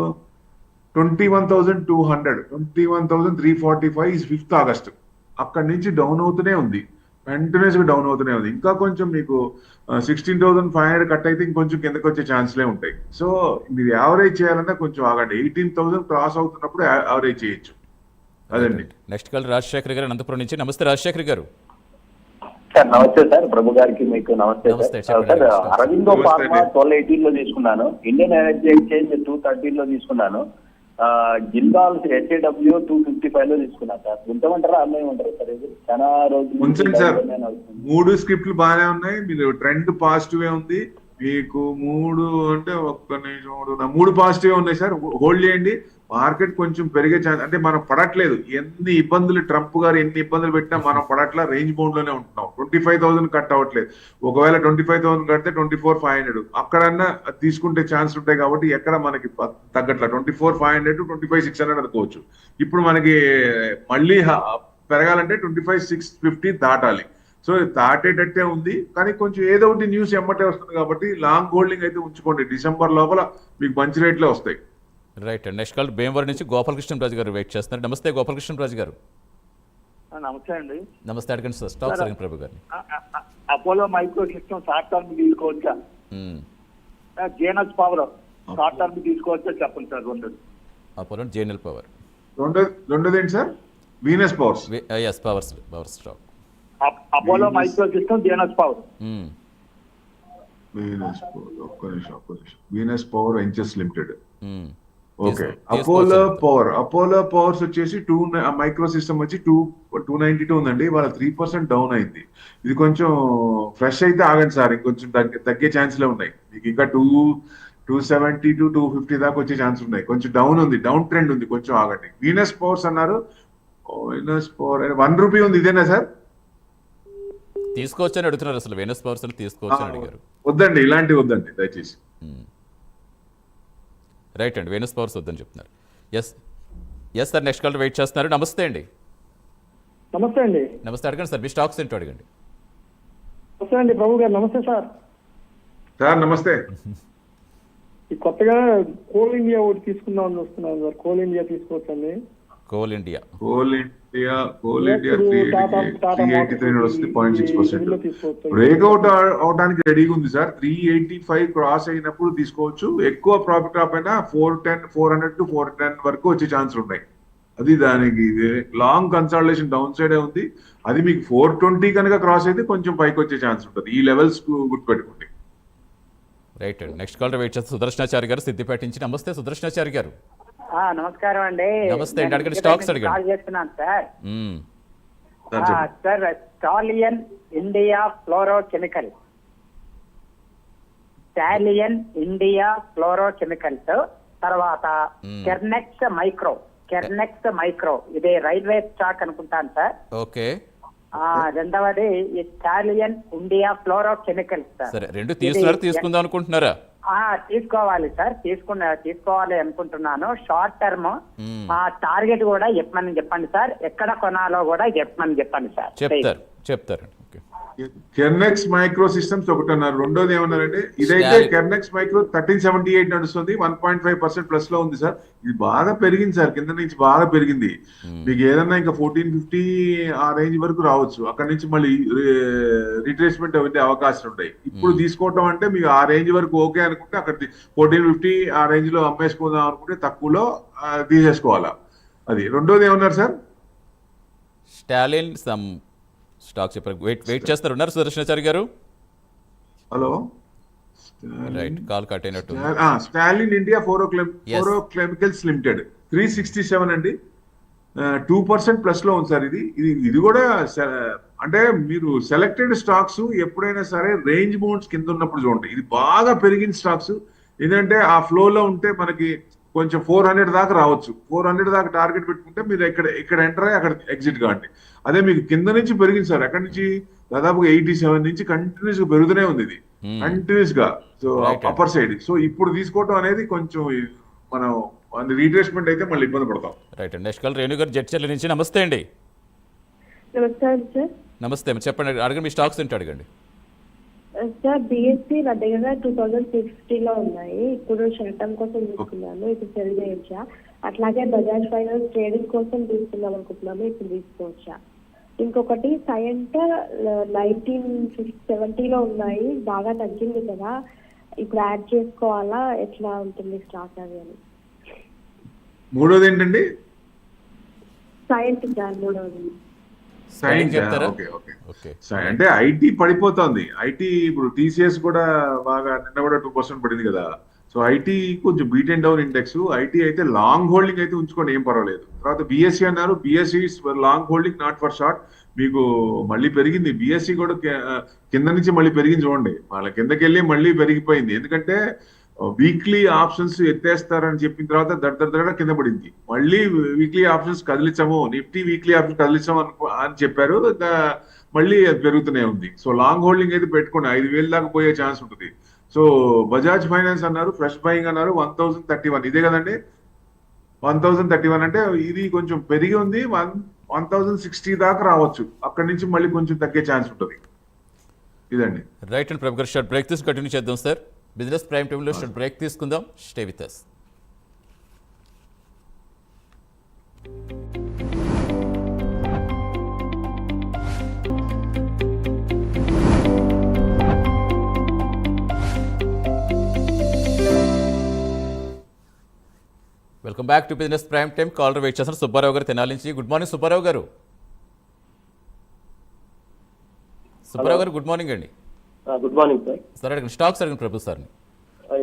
Speaker 2: 21,200, 21,345 5th August అక్కడి నుంచి డౌన్ అవుతూనే ఉంది, కంటిన్యూస్ గా డౌన్ అవుతూనే ఉంది. ఇంకా కొంచెం మీకు 16,500 కట్ అయితే ఇంకొంచెం కిందకి వచ్చే ఛాన్స్లే ఉంటాయి. సో మీరు యావరేజ్ చేయాలన్నా కొంచెం ఆగండి. 18,000 క్రాస్ అవుతున్నప్పుడు యావరేజ్ చేయొచ్చు. అదండి.
Speaker 1: నెక్స్ట్ కాల్ రాజశేఖర్ గారు అనంతపురం నుంచి. నమస్తే రాజశేఖర్ గారు.
Speaker 14: సార్ నమస్తే సార్, ప్రభు గారికి మీకు నమస్తే సార్. అరవిందో ఫార్మా 1280 లో తీసుకున్నాను, ఇండియన్ ఎనర్జీ ఎక్స్చేంజ్ 230 లో తీసుకున్నాను, జిందాల్ SAW 255 లో తీసుకున్నాను సార్. ఉంచమంటారా అమ్మేయమంటారా సార్? ఇది చాలా రోజులు
Speaker 2: సార్. 3 స్క్రిప్ట్లు బాగానే ఉన్నాయి, మీరు ట్రెండ్ పాజిటివ్ ఉంది. మీకు 3 అంటే 3 పాజిటివ్ ఉన్నాయి సార్. హోల్డ్ చేయండి. మార్కెట్ కొంచెం పెరిగే ఛాన్స్, అంటే మనం పడట్లేదు. ఎన్ని ఇబ్బందులు ట్రంప్ గారు ఎన్ని ఇబ్బందులు పెట్టినా మనం పడట్లా, రేంజ్ బౌండ్ లోనే ఉంటున్నాం. 25,000 కట్ అవ్వట్లేదు. ఒకవేళ 25,000 కడితే 24,500 అక్కడన్నా తీసుకుంటే ఛాన్స్ ఉంటాయి. కాబట్టి ఎక్కడ మనకి తగ్గట్ల 24,500 25,600 అనుకోవచ్చు. ఇప్పుడు మనకి మళ్ళీ పెరగాలంటే 25,650 దాటాలి. సో దాటేటట్టే ఉంది, కానీ కొంచెం ఏదో ఒకటి న్యూస్ ఎమ్మటే వస్తుంది. కాబట్టి లాంగ్ హోల్డింగ్ అయితే ఉంచుకోండి. డిసెంబర్ లోపల మీకు మంచి రేట్లే వస్తాయి.
Speaker 1: Right and next call Bhimavaram నుంచి గోపాలకృష్ణరాజు గారు వెయిట్ చేస్తున్నారు. నమస్తే గోపాలకృష్ణరాజు గారు.
Speaker 15: నమస్తే అండి.
Speaker 1: నమస్తే, అడగండి సార్. స్టాక్ సరిగ్గా ప్రభు గారిని.
Speaker 15: Apollo micro system short term తీసుకోవచ్చా? జేఎన్ఎస్ పవర్ షార్ట్ టర్మ్ తీసుకోవచ్చా చెప్పండి సార్. రెండోది
Speaker 1: అపోలో జేఎన్ఎల్ పవర్.
Speaker 2: రెండోది ఏంటి sir? Venus powers.
Speaker 1: Yes, power stock.
Speaker 15: Apollo micro system JNS power.
Speaker 2: Venus power, ఒక్క నిమిషం. Venus power ventures limited. Okay. Apollo powers వచ్చేసి micro system వచ్చి 292 ఉందండి. వాళ్ళ 3% డౌన్ అయింది. ఇది కొంచెం ఫ్రెష్ అయితే ఆగండి సార్, ఇంకొంచెం తగ్గే ఛాన్స్లే ఉన్నాయి. మీకు ఇంకా 270 to 250 దాకా వచ్చే ఛాన్స్ ఉన్నాయి. కొంచెం డౌన్ ఉంది, డౌన్ ట్రెండ్ ఉంది, కొంచెం ఆగండి. వీనస్ పవర్స్ అన్నారు. వీనస్ పవర్ 1 రూపీ ఉంది, ఇదేనా సార్?
Speaker 1: తీసుకోవచ్చని అడుగుతున్నారు. అసలు వీనస్ పవర్స్ తీసుకోవచ్చని అడిగారు.
Speaker 2: వద్దండి, ఇలాంటివి వద్దండి దయచేసి.
Speaker 1: రైట్ అండి, వీనస్ పవర్స్ వద్దని చెప్తున్నారు. Yes sir, next call wait చేస్తున్నారు. నమస్తే అండి.
Speaker 16: నమస్తే అండి.
Speaker 1: నమస్తే, అడగండి సార్. మీ స్టాక్స్ ఏంటో అడగండి.
Speaker 16: నమస్తే అండి ప్రభు గారు. నమస్తే సార్.
Speaker 2: సార్ నమస్తే.
Speaker 16: ఈ కొత్తగా కోల్ ఇండియా ఒకటి తీసుకుందామని వస్తున్నాను సార్. కోల్ ఇండియా తీసుకోవచ్చండి.
Speaker 1: కోల్ ఇండియా
Speaker 2: 383 వస్తుంది, 0.6%. బ్రేక్అవుట్ అవడానికి రెడీగా ఉంది సార్. 385 క్రాస్ అయినప్పుడు తీసుకోవచ్చు. ఎక్కువ ప్రాఫిట్ రాకపోయినా 400 to 410 వరకు వచ్చే ఛాన్స్ ఉన్నాయి. అది దానికి లాంగ్ కన్సల్టేషన్ డౌన్ సైడే ఉంది. అది మీకు 420 కనుక క్రాస్ అయితే కొంచెం పైకి వచ్చే ఛాన్స్ ఉంటుంది. ఈ లెవెల్స్ గుర్తుపెట్టుకోండి.
Speaker 1: రైట్ అండి, నెక్స్ట్ కాల్ వెయిట్ చేస్తే సుదర్శనాచారి గారు సిద్దిపేట నుంచి. నమస్తే సుదర్శనాచారి గారు.
Speaker 17: నమస్కారం అండి.
Speaker 1: నమస్తే అండి, అడగండి. స్టాక్స్ అడగండి.
Speaker 17: కాల్ చేస్తున్నాను sir. Sir stallion India ఫ్లోరో chemical, stallion India ఫ్లోరో chemicals, తర్వాత కెర్నెక్స్ మైక్రో ఇది రైల్వే స్టాక్ అనుకుంటాను సార్.
Speaker 1: ఓకే.
Speaker 17: రెండవది స్టాలియన్ ఇండియా ఫ్లోరో కెమికల్స్ సార్.
Speaker 1: సరే, రెండు తీసుకుందాం అనుకుంటున్నారా?
Speaker 17: తీసుకోవాలి సార్, తీసుకోవాలి అనుకుంటున్నాను. షార్ట్ టర్మ్ టార్గెట్ కూడా చెప్పండి సార్. ఎక్కడ కొనాలో కూడా చెప్పండి సార్.
Speaker 1: చెప్తారు.
Speaker 2: కెర్నెక్స్ మైక్రో సిస్టమ్స్ ఒకటి అన్నారు. రెండోది ఏమన్నారంటే ఇదైతే కెర్నెక్స్ మైక్రో 1378 నడుస్తుంది, 1.5% ప్లస్ లో ఉంది సార్. ఇది బాగా పెరిగింది సార్, కింద నుంచి బాగా పెరిగింది. మీకు ఏదన్నా ఇంకా 1450 ఆ రేంజ్ వరకు రావచ్చు. అక్కడ నుంచి మళ్ళీ రిట్రేస్మెంట్ అయ్యే అవకాశాలు ఉంటాయి. ఇప్పుడు తీసుకోవటం అంటే మీకు ఆ రేంజ్ వరకు ఓకే అనుకుంటే అక్కడ 1450 ఆ రేంజ్ లో అమ్మేసుకుందాం అనుకుంటే తక్కువలో తీసేసుకోవాలా. అది రెండోది ఏమన్నారు సార్?
Speaker 1: స్టాలిన్ స్టాక్ చెప్పారు. వెయిట్ చేస్తారు. ఉన్నారు సుదర్శనాచారి గారు?
Speaker 2: హలో.
Speaker 1: రైట్, కాల్ కట్ అయినట్టు.
Speaker 2: స్టాలిన్ ఇండియా ఫ్లోరో కెమికల్స్ లిమిటెడ్ 367 అండి. 2% ప్లస్ లో ఉంది సార్. ఇది కూడా అంటే మీరు సెలెక్టెడ్ స్టాక్స్ ఎప్పుడైనా సరే రేంజ్ బౌండ్స్ కింద ఉన్నప్పుడు చూడండి. ఇది బాగా పెరిగిన స్టాక్స్ ఏంటంటే ఆ ఫ్లో లో ఉంటే మనకి కొంచెం 400 దాకా రావచ్చు. 400 దాకా టార్గెట్ పెట్టుకుంటే మీరు ఇక్కడ ఎంటర్ అయ్యి అక్కడ ఎగ్జిట్ కాండి. అదే మీకు కింద నుంచి పెరిగింది సార్. అక్కడి నుంచి దాదాపుగా 87 నుంచి కంటిన్యూస్ గా పెరుగుతూనే ఉంది ఇది, కంటిన్యూస్ గా. So upper side. సో ఇప్పుడు తీసుకోవడం అనేది కొంచెం మనం రీట్రేస్మెంట్ అయితే మళ్ళీ ఇబ్బంది పడతాం.
Speaker 1: రైట్ అండి, నెక్స్ట్ కాల్ రేణు గారు జడ్చర్ల నుంచి. నమస్తే అండి. నమస్తే, చెప్పండి. అడగండి, మీ స్టాక్స్ ఏంటో అడగండి.
Speaker 13: సార్ బిఎస్సి నా దగ్గర 2050 లో ఉన్నాయి. ఇప్పుడు షార్ట్ టర్మ్ కోసం తీసుకున్నాను, ఇప్పుడు సెల్ చేయొచ్చా? అట్లాగే బజాజ్ ఫైనాన్స్ ట్రేడింగ్ కోసం తీసుకుందాం అనుకుంటున్నాము, ఇప్పుడు తీసుకోవచ్చా? ఇంకొకటి సైంట్ 1970 లో ఉన్నాయి, బాగా తగ్గింది కదా, ఇప్పుడు యాడ్ చేసుకోవాలా, ఎట్లా ఉంటుంది స్టాక్ అది అని?
Speaker 2: మూడోది ఏంటండి?
Speaker 13: సైంట్ సార్ మూడోది.
Speaker 2: అంటే ఐటీ పడిపోతుంది. ఐటీ ఇప్పుడు టీసీఎస్ కూడా బాగా నిన్న కూడా 2% పడింది కదా. సో ఐటీ కొంచెం beat and down index. IT అయితే లాంగ్ హోల్డింగ్ అయితే ఉంచుకోండి, ఏం పర్వాలేదు. తర్వాత బిఎస్సి అన్నారు. BSc long holding, not for short. మీకు మళ్ళీ పెరిగింది బిఎస్సి కూడా, కింద నుంచి మళ్ళీ పెరిగింది చూడండి. వాళ్ళ కిందకి వెళ్ళి మళ్ళీ పెరిగిపోయింది. ఎందుకంటే వీక్లీ ఆప్షన్స్ ఎత్తేస్తారని చెప్పిన తర్వాత దడ కింద పడింది. మళ్ళీ వీక్లీ ఆప్షన్స్ కదిలించాము, నిఫ్టీ వీక్లీ ఆప్షన్ కదిలించాము అని చెప్పారు, మళ్ళీ అది పెరుగుతూనే ఉంది. సో లాంగ్ హోల్డింగ్ అయితే పెట్టుకోండి, 5,000 దాకా పోయే ఛాన్స్ ఉంటుంది. సో బజాజ్ ఫైనాన్స్ అన్నారు, ఫ్రెష్ బయింగ్ అన్నారు 1031, ఇదే కదండి 1031 అంటే ఇది కొంచెం పెరిగి ఉంది, 1060 దాకా రావచ్చు, అక్కడి నుంచి మళ్ళీ కొంచెం తగ్గే ఛాన్స్ ఉంటుంది. ఇదండి.
Speaker 1: Right and Prabhu garu, short break తీసి కంటిన్యూ చేద్దాం సార్. బిజినెస్ ప్రైమ్ టైంలో షార్ట్ బ్రేక్ తీసుకుందాం. Stay with us. Welcome back to business prime time. Caller wait చేస్తున్నారు సుబ్బారావు గారు తెనాలి నుంచి. గుడ్ మార్నింగ్ సుబ్బారావు గారు. సుబ్బారావు గారు గుడ్ మార్నింగ్ అండి.
Speaker 18: Good morning sir.
Speaker 1: సార్ అడగండి, స్టాక్స్ అడగండి ప్రభు సార్ని.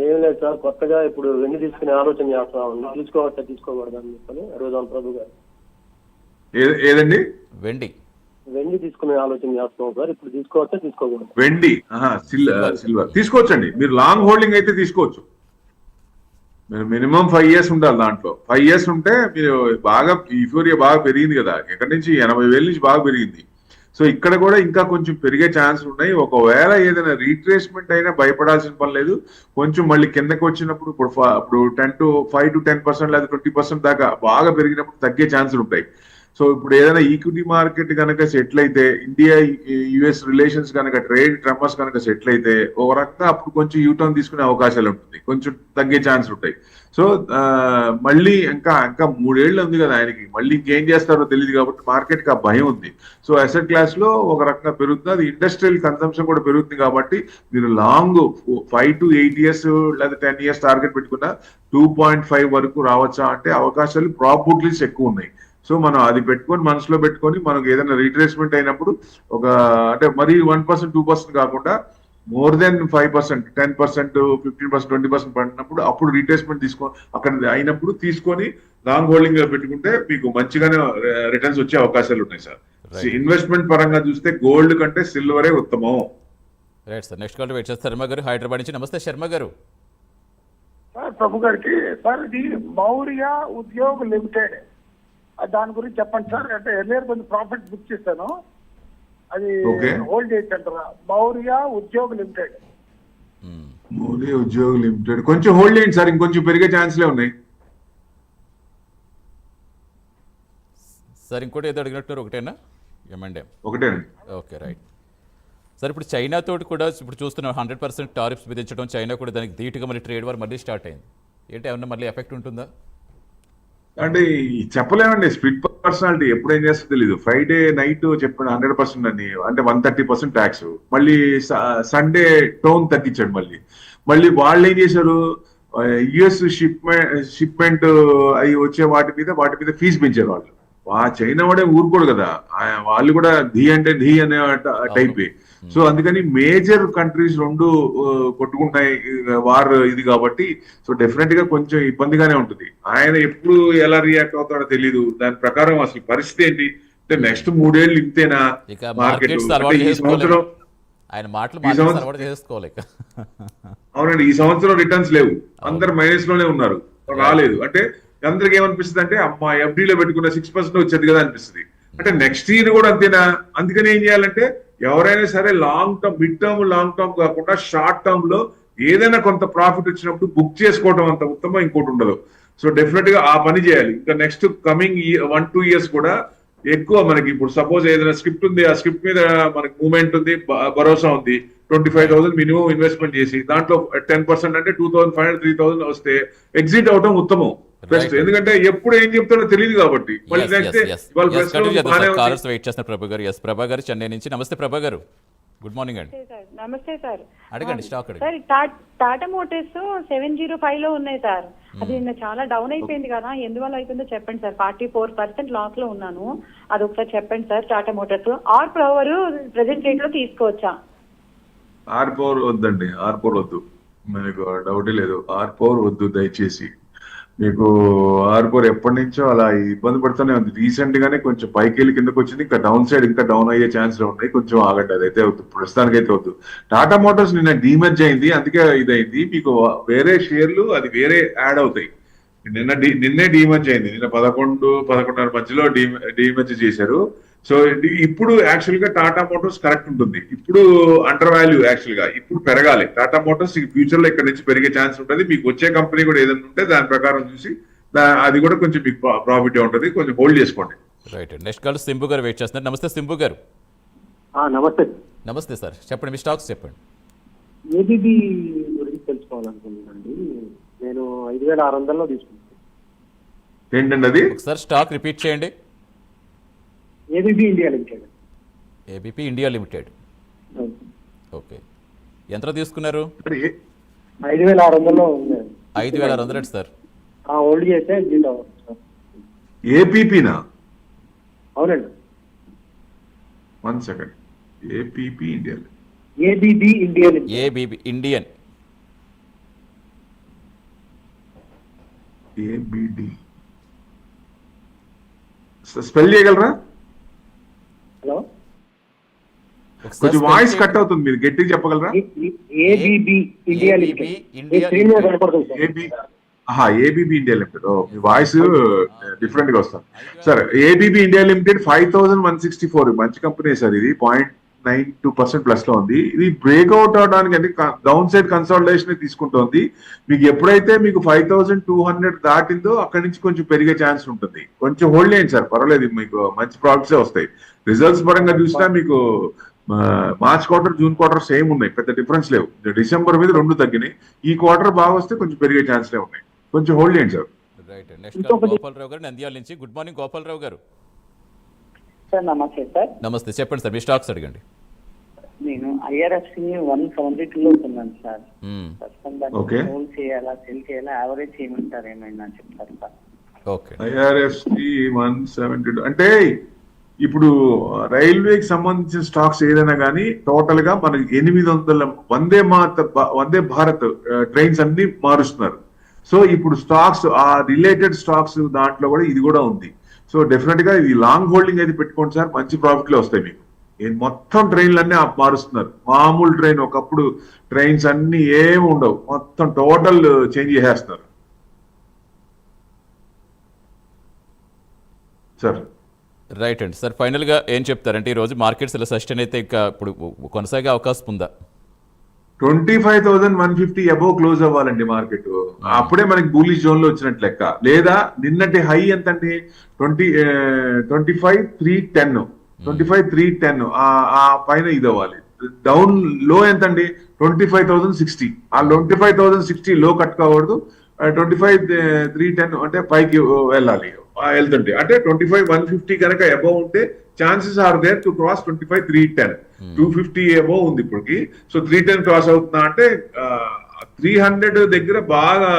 Speaker 18: ఏం లేదు సార్, కొత్తగా ఇప్పుడు వెండి తీసుకునే ఆలోచన చేస్తున్నాం, తీసుకోవచ్చా తీసుకోకూడదు అని చెప్పని అడుగుదాం ప్రభు గారు.
Speaker 2: ఏదండి?
Speaker 18: వెండి తీసుకునే ఆలోచన చేస్తున్నాం సార్, ఇప్పుడు తీసుకోవచ్చా తీసుకోకూడదు?
Speaker 2: వెండి సిల్వర్ తీసుకోవచ్చండి. మీరు లాంగ్ హోల్డింగ్ అయితే తీసుకోవచ్చు. మినిమం 5 years ఉండాలి. దాంట్లో 5 years ఉంటే మీరు బాగా యూఫోరియా బాగా పెరిగింది కదా, ఎక్కడి నుంచి 80,000 నుంచి బాగా పెరిగింది. సో ఇక్కడ కూడా ఇంకా కొంచెం పెరిగే ఛాన్స్ ఉన్నాయి. ఒకవేళ ఏదైనా రీట్రేస్మెంట్ అయినా భయపడాల్సిన పని లేదు. కొంచెం మళ్ళీ కిందకి వచ్చినప్పుడు ఇప్పుడు 5 to 10% లేదా 20% దాకా బాగా పెరిగినప్పుడు తగ్గే ఛాన్సులు ఉంటాయి. సో ఇప్పుడు ఏదైనా ఈక్విటీ మార్కెట్ కనుక సెటిల్ అయితే, ఇండియా యుఎస్ రిలేషన్స్ కనుక, ట్రేడ్ ట్రమ్మర్స్ కనుక సెటిల్ అయితే ఒక రకంగా అప్పుడు కొంచెం యూటర్న్ తీసుకునే అవకాశాలు ఉంటుంది, కొంచెం తగ్గే ఛాన్స్ ఉంటాయి. సో మళ్ళీ ఇంకా 3 ఏళ్ళు ఉంది కదా ఆయనకి, మళ్ళీ ఇంకేం చేస్తారో తెలియదు కాబట్టి మార్కెట్కి ఆ భయం ఉంది. సో అసెట్ క్లాస్ లో ఒక రకంగా పెరుగుతుంది, అది ఇండస్ట్రియల్ కన్సంప్షన్ కూడా పెరుగుతుంది. కాబట్టి మీరు లాంగ్ 5 to 8 years లేదా 10 years టార్గెట్ పెట్టుకున్న 2.5 వరకు రావచ్చా అంటే అవకాశాలు ప్రాబబిలిటీస్ ఎక్కువ ఉన్నాయి. సో మనం అది పెట్టుకొని మనసులో పెట్టుకొని మనకు ఏదైనా రీట్రేస్మెంట్ అయినప్పుడు ఒక అంటే మరీ 1%, 2% కాకుండా మోర్ దెన్ 5%, 10%, 15%, 20% పడినప్పుడు అప్పుడు రీట్రేస్మెంట్ అక్కడ అయినప్పుడు తీసుకొని లాంగ్ హోల్డింగ్ పెట్టుకుంటే మీకు మంచిగానే రిటర్న్స్ వచ్చే అవకాశాలు ఉన్నాయి సార్. ఇన్వెస్ట్మెంట్ పరంగా చూస్తే గోల్డ్ కంటే సిల్వరే ఉత్తమం.
Speaker 1: Right sir. Next call wait చేస్తారు శర్మ గారు హైదరాబాద్ నుంచి. నమస్తే శర్మ గారు.
Speaker 19: సార్ ప్రభు గారికి సార్, ఇది మౌర్య ఉద్యోగ్ లిమిటెడ్, దాని గురించి చెప్పండి సార్. అంటే ఎర్లియర్ కొంచెం ప్రాఫిట్ బుక్ చేశాను, అది హోల్డ్ చేయొచ్చు అంటారా? మౌర్య ఉద్యోగ్ లిమిటెడ్.
Speaker 2: మౌర్య ఉద్యోగ్ లిమిటెడ్ కొంచెం హోల్డ్ చేయండి సార్, ఇంకొంచెం పెరిగే ఛాన్స్లే ఉన్నాయి
Speaker 1: సార్. ఇంకోటి ఏదో అడిగినట్టు ఒకటేనా?
Speaker 2: ఒకటేనండి.
Speaker 1: Okay right sir. ఇప్పుడు చైనా తోటి కూడా ఇప్పుడు చూస్తున్నాం 100% టారిఫ్స్ విధించడం, చైనా కూడా దానికి ధీటుగా మళ్ళీ ట్రేడ్ వార్ మళ్ళీ స్టార్ట్ అయింది. ఏంటి ఏమన్నా మళ్ళీ ఎఫెక్ట్ ఉంటుందా?
Speaker 2: అంటే చెప్పలేమండి, స్ప్లిట్ పర్సనాలిటీ ఎప్పుడు ఏం చేస్తుందో తెలీదు. ఫ్రైడే నైట్ చెప్పాడు 100% అని, అంటే 130% ట్యాక్స్. మళ్ళీ సండే టోన్ తగ్గించాడు. మళ్ళీ వాళ్ళు ఏం చేశారు, యుఎస్ షిప్మెంట్ అవి వచ్చే వాటి మీద ఫీజు పెంచారు వాళ్ళు. చైనా వాడే ఊరుకోడు కదా, వాళ్ళు కూడా ధీ అంటే ధీ అనే టైపే. సో అందుకని మేజర్ కంట్రీస్ రెండు కొట్టుకుంటాయి వార్ ఇది కాబట్టి, సో డెఫినెట్ గా కొంచెం ఇబ్బందిగానే ఉంటుంది. ఆయన ఎప్పుడు ఎలా రియాక్ట్ అవుతాడో తెలీదు. దాని ప్రకారం అసలు పరిస్థితి ఏంటి అంటే నెక్స్ట్ 3 ఏళ్ళు ఇంతేనా మార్కెట్? ఈ సంవత్సరం అవునండి, ఈ సంవత్సరం రిటర్న్స్ లేవు, అందరు మైనస్ లోనే ఉన్నారు, రాలేదు. అంటే అందరికి ఏమనిపిస్తుంది అంటే అమ్మా ఎఫ్డీలో పెట్టుకున్న 6% వచ్చేది కదా అనిపిస్తుంది. అంటే నెక్స్ట్ ఇయర్ కూడా అంతేనా? అందుకని ఏం చేయాలంటే ఎవరైనా సరే long term, mid term, long term కాకుండా షార్ట్ టర్మ్ లో ఏదైనా కొంత ప్రాఫిట్ వచ్చినప్పుడు బుక్ చేసుకోవడం అంత ఉత్తమం ఇంకోటి ఉండదు. సో డెఫినెట్ గా ఆ పని చేయాలి. ఇంకా నెక్స్ట్ కమింగ్ 1-2 years కూడా ఎక్కువ మనకి ఇప్పుడు సపోజ్ ఏదైనా స్క్రిప్ట్ ఉంది, ఆ స్క్రిప్ట్ మీద మనకి మూవ్మెంట్ ఉంది, భరోసా ఉంది, 25,000 మినిమం ఇన్వెస్ట్మెంట్ చేసి దాంట్లో 10% అంటే 2,500, 3,000 వస్తే ఎగ్జిట్ అవడం ఉత్తమం బెస్ట్. ఎందుకంటే ఎప్పుడు ఏం చెప్తాడో తెలియదు కాబట్టి.
Speaker 1: ప్రభా గారు, ప్రభా గారు చెన్నై నుంచి. నమస్తే ప్రభా గారు, గుడ్ మార్నింగ్ అండి.
Speaker 20: నమస్తే సార్.
Speaker 1: అడగండి స్టాక్
Speaker 20: సార్, టాటా మోటార్స్ 705 లో ఉన్నాయి సార్. అది నిన్న చాలా డౌన్ అయిపోయింది కదా, ఎందువల్ల అయిపోయిందో చెప్పండి సార్. 44% లాస్ లో ఉన్నాను, అది ఒకసారి చెప్పండి sir. Tata motors R power present rate లో తీసుకోవచ్చా?
Speaker 2: ఆర్ పవర్ వద్దండి, ఆర్ పవర్ వద్దు, మనకు డౌటే లేదు. ఆర్ పవర్ వద్దు దయచేసి. మీకు ఆర్బోర్ ఎప్పటి నుంచో అలా ఇబ్బంది పడుతూనే ఉంది. రీసెంట్ గానే కొంచెం పైకి వెళ్ళి కిందకి వచ్చింది, ఇంకా డౌన్ సైడ్ ఇంకా డౌన్ అయ్యే ఛాన్స్ ఉన్నాయి. కొంచెం ఆగండి, అదైతే వద్దు, ప్రస్తుతానికైతే వద్దు. టాటా మోటార్స్ నిన్న డీమర్జ్ అయింది, అందుకే ఇదైంది. మీకు వేరే షేర్లు అది వేరే యాడ్ అవుతాయి. నిన్నే డీమర్జ్ అయింది, నిన్న 11-11:30 మధ్యలో డీమర్జ్ చేశారు. సో ఇప్పుడు యాక్చువల్ గా టాటా మోటార్స్ కరెక్ట్ ఉంటుంది. ఇప్పుడు అండర్ వాల్యూ యాక్చువల్ గా ఇప్పుడు పెరగాలి. టాటా మోటార్స్ ఫ్యూచర్ లో ఇక్కడ నుంచి పెరిగే ఛాన్స్ ఉంటుంది. మీకు వచ్చే కంపెనీ కూడా ఏదైనా ఉంటే దాని ప్రకారం చూసి అది కూడా కొంచెం మీకు ప్రాఫిట్ ఉంటుంది, కొంచెం హోల్డ్ చేసుకోండి.
Speaker 1: రైట్. నెక్స్ట్ కాల్ సింబు గారు వెయిట్ చేస్తున్నారు. నమస్తే సింబు గారు.
Speaker 18: నమస్తే.
Speaker 1: నమస్తే సార్, చెప్పండి మీ స్టాక్స్ చెప్పండి.
Speaker 18: ఏబీబీ గురించి తెలుసుకోవాలనుకుంటున్నానండి. నేను 5,600లో తీసుకున్నాను.
Speaker 2: ఏంటండి అది?
Speaker 1: ఒకసారి స్టాక్ రిపీట్ చేయండి.
Speaker 18: ABB India limited.
Speaker 1: ABP India limited. Okay, ఎంత తీసుకున్నారు?
Speaker 18: 5,600లో ఉంది.
Speaker 1: 5,600 సార్.
Speaker 18: హోల్డ్ చేస్తే జీరో సార్.
Speaker 2: ఏపీపీనా?
Speaker 18: అవునండి.
Speaker 2: 1 second. APP India,
Speaker 18: ABB India limited.
Speaker 1: ABB Indian.
Speaker 2: ABD spell చేయగలరా?
Speaker 18: హలో,
Speaker 2: కొంచెం వాయిస్ కట్ అవుతుంది, మీరు గట్టిగా చెప్పగలరా?
Speaker 18: ABB India limited.
Speaker 2: ABB India limited. మీ వాయిస్ డిఫరెంట్ గా వస్తుంది సార్. ఏబీబీ ఇండియా లిమిటెడ్ 5,164 మంచి కంపెనీ సార్. ఇది 0.92% ప్లస్ లో ఉంది. ఇది బ్రేక్అవుట్ అవడానికి అంటే డౌన్ సైడ్ కన్సాలిడేషన్ తీసుకుంటోంది. మీకు ఎప్పుడైతే మీకు 5,200 దాటిందో అక్కడి నుంచి కొంచెం పెరిగే ఛాన్స్ ఉంటుంది. కొంచెం హోల్డ్ చేయండి సార్, పర్వాలేదు, మీకు మంచి ప్రాఫిట్స్ వస్తాయి. రిజల్ట్స్ పరంగా చూసినా మీకు March quarter June quarter same ఉన్నాయి, పెద్ద డిఫరెన్స్ లేవు. డిసెంబర్ మీద 2 తగ్గినాయి. ఈ క్వార్టర్ బాగా వస్తే కొంచెం పెరిగే ఛాన్స్లే ఉన్నాయి. కొంచెం హోల్డ్ చేయండి సార్.
Speaker 1: రైట్. నెక్స్ట్ గోపాలరావు గారు నంద్యాల నుంచి. గుడ్ మార్నింగ్ గోపాలరావు గారు.
Speaker 17: సార్ నమస్తే సార్.
Speaker 1: నమస్తే, చెప్పండి సార్, మీ స్టాక్స్ అడగండి.
Speaker 17: నేను ఐఆర్ఎఫ్సి 172లో ఉన్నాను సార్. హోల్డ్ చేయాలా సెల్ చేయాలా, యావరేజ్ చేయమంటారు ఏమైనా చెప్తారు సార్?
Speaker 1: ఓకే.
Speaker 2: ఐఆర్ఎఫ్సి 172 అంటే ఇప్పుడు రైల్వేకి సంబంధించిన స్టాక్స్ ఏదైనా కానీ టోటల్ గా మనకి 800 వందే భారత్ ట్రైన్స్ అన్ని మారుస్తున్నారు. సో ఇప్పుడు స్టాక్స్ ఆ రిలేటెడ్ స్టాక్స్ దాంట్లో కూడా ఇది కూడా ఉంది. సో డెఫినెట్ గా ఇది లాంగ్ హోల్డింగ్ అయితే పెట్టుకోండి సార్, మంచి ప్రాఫిట్లు వస్తాయి మీకు. మొత్తం ట్రైన్లన్నీ మారుస్తున్నారు. మామూలు ట్రైన్, ఒకప్పుడు ట్రైన్స్ అన్ని ఏమి ఉండవు, మొత్తం టోటల్ చేంజ్ చేసేస్తున్నారు సార్.
Speaker 1: రైట్ అండి సార్, ఫైనల్గా ఏం చెప్తారంటే ఈరోజు మార్కెట్స్ ఇలా సస్టైన్ అయితే ఇంకా ఇప్పుడు కొనసాగే అవకాశం ఉందా?
Speaker 2: 25,150 అబోవ్ క్లోజ్ అవ్వాలండి మార్కెట్, అప్పుడే మనకి బూలిష్ జోన్ లో వచ్చినట్టు లెక్క. లేదా నిన్నటి హై ఎంత అండి? 25,310 25,310 ఆ పైన ఇది అవ్వాలి. డౌన్ లో ఎంత అండి? 25,060. ఆ 25,060 లో కట్ కాకూడదు. 25,310 అంటే పైకి వెళ్ళాలి, వెళ్తుంటే అంటే 25,150 కనుక అబౌవ్ ఉంటే chances are there to cross 25,310. 250 above ఉంది ఇప్పటికి. సో 310 క్రాస్ అవుతుందా అంటే 300 దగ్గర బాగా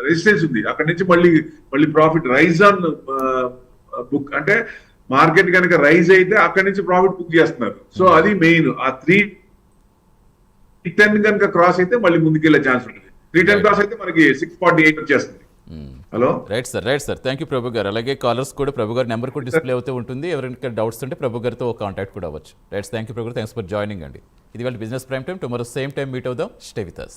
Speaker 2: రెసిస్టెన్స్ ఉంది. అక్కడి నుంచి మళ్ళీ ప్రాఫిట్ రైజ్ ఆన్ బుక్, అంటే మార్కెట్ కనుక రైజ్ అయితే అక్కడి నుంచి ప్రాఫిట్ బుక్ చేస్తున్నారు. సో అది మెయిన్. ఆ 310 కనుక క్రాస్ అయితే మళ్ళీ ముందుకెళ్ళే ఛాన్స్ ఉంటుంది. 310 క్రాస్ అయితే మనకి 648 వచ్చేస్తుంది. Hello,
Speaker 1: right sir. Thank you Prabhu గారు. అలాగే కాలర్స్ కూడా ప్రభు గారి నెంబర్ కూడా డిస్ప్లే అవుతూ ఉంటుంది. ఎవరైనా డౌట్స్ ఉంటే ప్రభు గారితో కాంటాక్ట్ కూడా అవ్వచ్చు. రైట్, థ్యాంక్ యూ ప్రభు గారు. థ్యాంక్స్ ఫర్ జాయినింగ్ అండి. ఇది వాళ్ళ business prime time. Tomorrow same time meet అవుదాం. Stay with us.